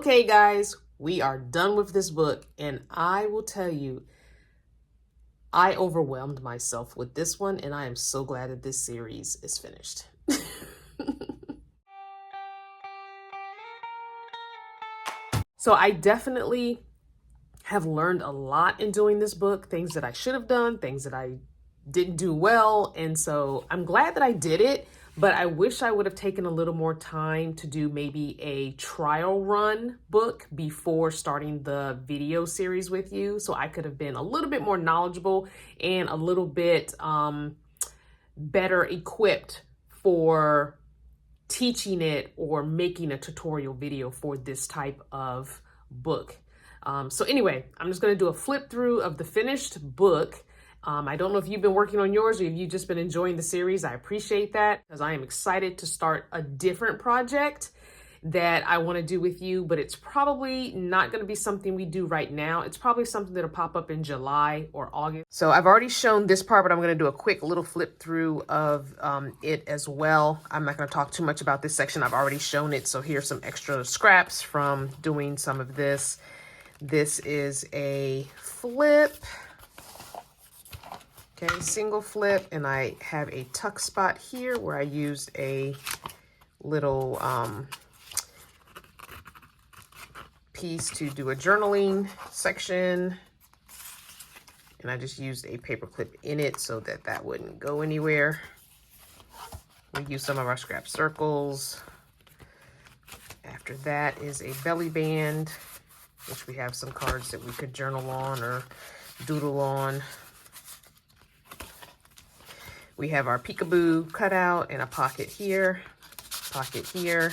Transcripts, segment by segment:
Okay, guys, we are done with this book, and I will tell you, I overwhelmed myself with this one, and I am so glad that this series is finished. So I definitely have learned a lot in doing this book, things that I should have done, things that I didn't do well. And so I'm glad that I did it, but I wish I would have taken a little more time to do maybe a trial run book before starting the video series with you. So I could have been a little bit more knowledgeable and a little bit better equipped for teaching it or making a tutorial video for this type of book. So anyway, I'm just going to do a flip through of the finished book. I don't know if you've been working on yours or if you've just been enjoying the series. I appreciate that because I am excited to start a different project that I want to do with you, but it's probably not going to be something we do right now. It's probably something that'll pop up in July or August. So I've already shown this part, but I'm going to do a quick little flip through of it as well. I'm not going to talk too much about this section. I've already shown it. So here's some extra scraps from doing some of this. This is a flip. Okay, single flip, and I have a tuck spot here where I used a little piece to do a journaling section, and I just used a paper clip in it so that that wouldn't go anywhere. We use some of our scrap circles. After that is a belly band, which we have some cards that we could journal on or doodle on. We have our peekaboo cutout and a pocket here, pocket here.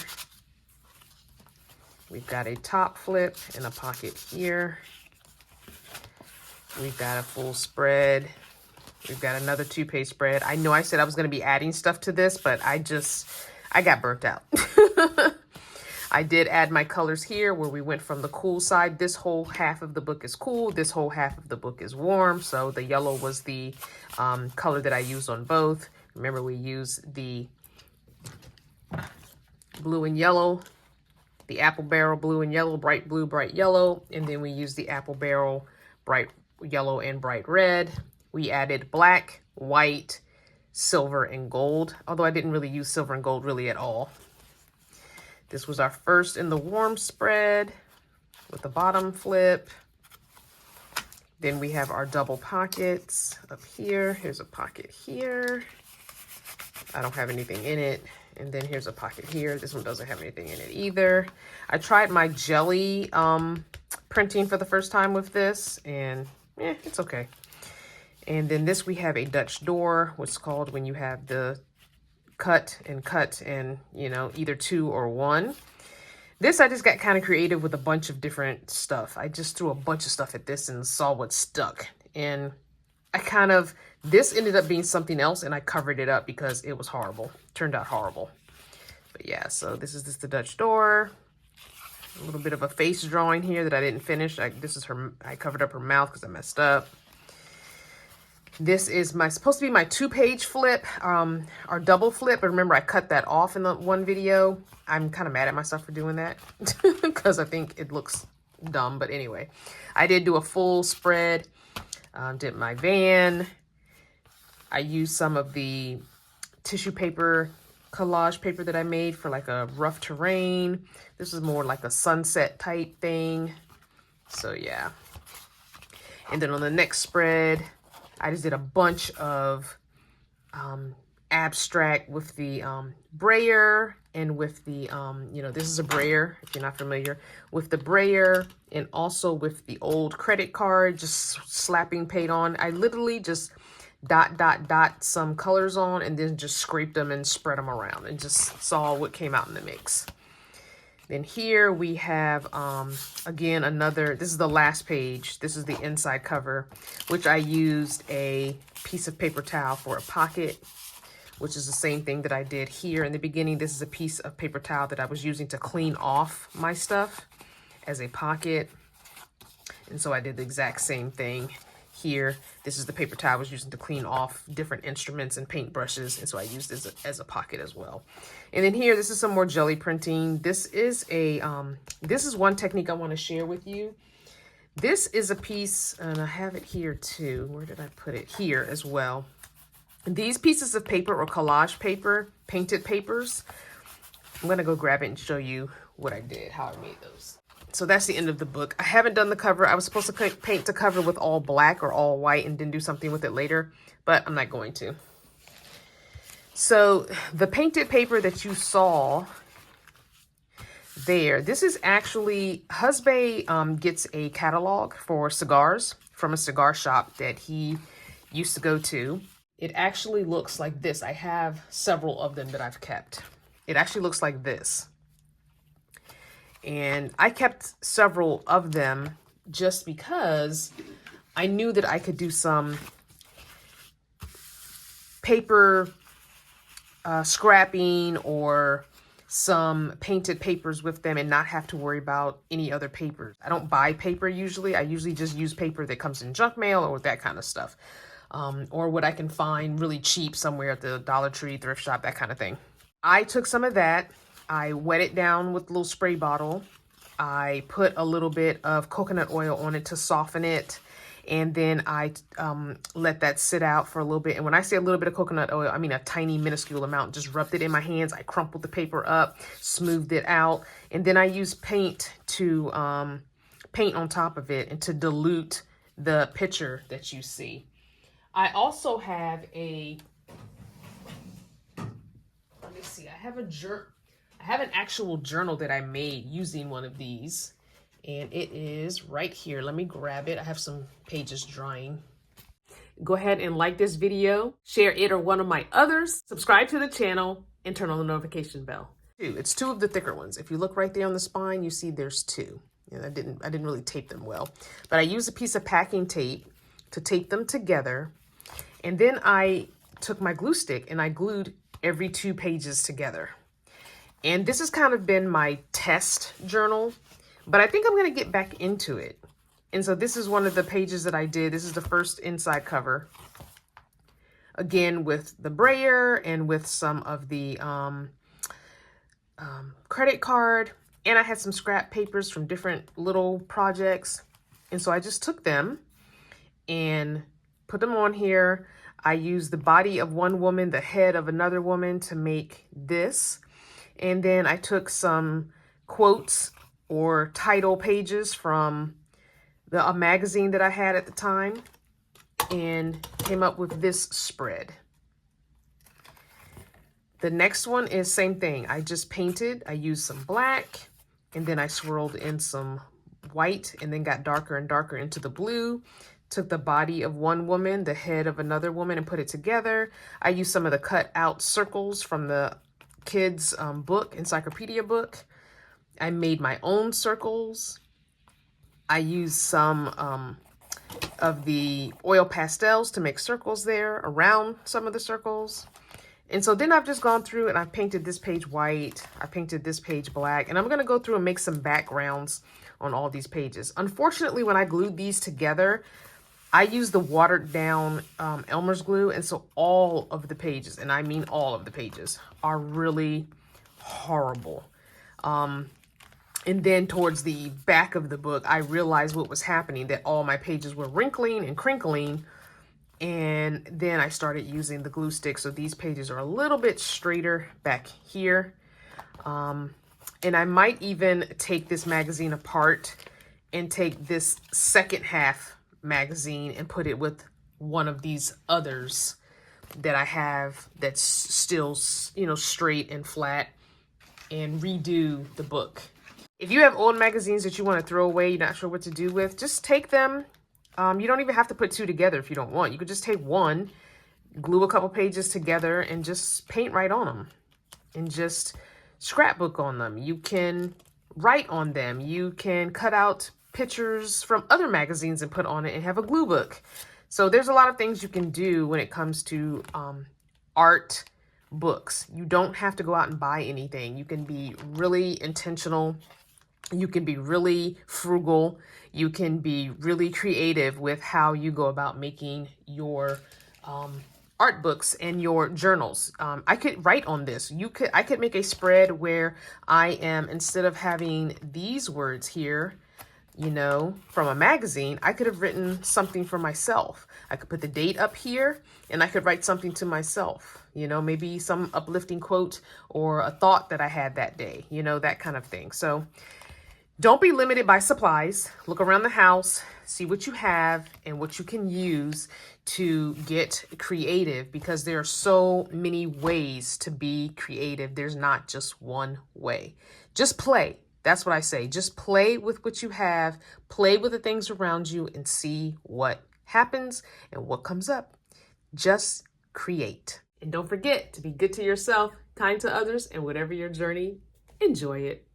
We've got a top flip and a pocket here. We've got a full spread. We've got another 2-page spread. I know I said I was going to be adding stuff to this, but I got burnt out. I did add my colors here where we went from the cool side. This whole half of the book is cool. This whole half of the book is warm. So the yellow was the color that I used on both. Remember, we used the blue and yellow, the apple barrel blue and yellow, bright blue, bright yellow. And then we used the apple barrel bright yellow and bright red. We added black, white, silver, and gold. Although I didn't really use silver and gold really at all. This was our first in the warm spread with the bottom flip. Then we have our double pockets up here. Here's a pocket here. I don't have anything in it. And then here's a pocket here. This one doesn't have anything in it either. I tried my jelly printing for the first time with this, and it's okay. And then this we have a Dutch door, what's called when you have the cut and you know, either 2 or 1. This I just got kind of creative with a bunch of different stuff. I just threw a bunch of stuff at this and saw what stuck, and this ended up being something else, and I covered it up because it was horrible. Turned out horrible. But yeah, so this is just the Dutch door. A little bit of a face drawing here that I didn't finish. This is her. I covered up her mouth because I messed up. This is supposed to be my 2-page flip, or double flip. But remember, I cut that off in the one video. I'm kind of mad at myself for doing that because I think it looks dumb. But anyway, I did do a full spread. Did my van. I used some of the tissue paper, collage paper that I made for like a rough terrain. This is more like a sunset type thing. So yeah. And then on the next spread, I just did a bunch of abstract with the brayer and with the, you know, this is a brayer, if you're not familiar, with the brayer and also with the old credit card, just slapping paint on. I literally just dot some colors on and then just scraped them and spread them around and just saw what came out in the mix. Then here we have, again, this is the last page. This is the inside cover, which I used a piece of paper towel for a pocket, which is the same thing that I did here in the beginning. This is a piece of paper towel that I was using to clean off my stuff as a pocket. And so I did the exact same thing here. This is the paper towel I was using to clean off different instruments and paintbrushes, and so I used this as a pocket as well. And then here, this is some more jelly printing. This is one technique I want to share with you. This is a piece, and I have it here too. Where did I put it? Here as well. These pieces of paper or collage paper, painted papers, I'm gonna go grab it and show you what I did, how I made those. So that's the end of the book. I haven't done the cover. I was supposed to paint the cover with all black or all white and then do something with it later, but I'm not going to. So the painted paper that you saw there, this is actually, Husband gets a catalog for cigars from a cigar shop that he used to go to. It actually looks like this. I have several of them that I've kept. It actually looks like this. And I kept several of them just because I knew that I could do some paper scrapping or some painted papers with them and not have to worry about any other papers. I don't buy paper usually. I usually just use paper that comes in junk mail or that kind of stuff. Or what I can find really cheap somewhere at the Dollar Tree, thrift shop, that kind of thing. I took some of that. I wet it down with a little spray bottle. I put a little bit of coconut oil on it to soften it. And then I let that sit out for a little bit. And when I say a little bit of coconut oil, I mean a tiny minuscule amount. Just rubbed it in my hands. I crumpled the paper up, smoothed it out. And then I used paint to paint on top of it and to dilute the picture that you see. I also have let me see, I have an actual journal that I made using one of these. And it is right here. Let me grab it. I have some pages drying. Go ahead and like this video, share it or one of my others, subscribe to the channel, and turn on the notification bell. It's two of the thicker ones. If you look right there on the spine, you see there's two. And I didn't really tape them well, but I used a piece of packing tape to tape them together. And then I took my glue stick and I glued every 2 pages together. And this has kind of been my test journal, but I think I'm going to get back into it. And so this is one of the pages that I did. This is the first inside cover. Again, with the brayer and with some of the credit card. And I had some scrap papers from different little projects. And so I just took them and put them on here. I used the body of one woman, the head of another woman to make this. And then I took some quotes or title pages from a magazine that I had at the time and came up with this spread. The next one is same thing. I just painted. I used some black and then I swirled in some white and then got darker and darker into the blue. Took the body of one woman, the head of another woman, and put it together. I used some of the cut out circles from the kids' encyclopedia book. I made my own circles. I used some of the oil pastels to make circles there around some of the circles. And so then I've just gone through and I painted this page white. I painted this page black. And I'm going to go through and make some backgrounds on all these pages. Unfortunately, when I glued these together, I used the watered down Elmer's glue. And so all of the pages, and I mean all of the pages, are really horrible. And then towards the back of the book, I realized what was happening, that all my pages were wrinkling and crinkling. And then I started using the glue stick. So these pages are a little bit straighter back here. And I might even take this magazine apart and take this second half magazine and put it with one of these others that I have that's still, straight and flat, and redo the book. If you have old magazines that you want to throw away, you're not sure what to do with, just take them. You don't even have to put 2 together if you don't want. You could just take one, glue a couple pages together, and just paint right on them. And just scrapbook on them. You can write on them. You can cut out pictures from other magazines and put on it and have a glue book. So there's a lot of things you can do when it comes to art books. You don't have to go out and buy anything. You can be really intentional You can be really frugal. You can be really creative with how you go about making your art books and your journals. I could write on this. I could make a spread where I am, instead of having these words here, you know, from a magazine, I could have written something for myself. I could put the date up here and I could write something to myself, you know, maybe some uplifting quote or a thought that I had that day, you know, that kind of thing. So don't be limited by supplies. Look around the house, see what you have and what you can use to get creative, because there are so many ways to be creative. There's not just one way. Just play. That's what I say. Just play with what you have, play with the things around you and see what happens and what comes up. Just create. And don't forget to be good to yourself, kind to others, and whatever your journey, enjoy it.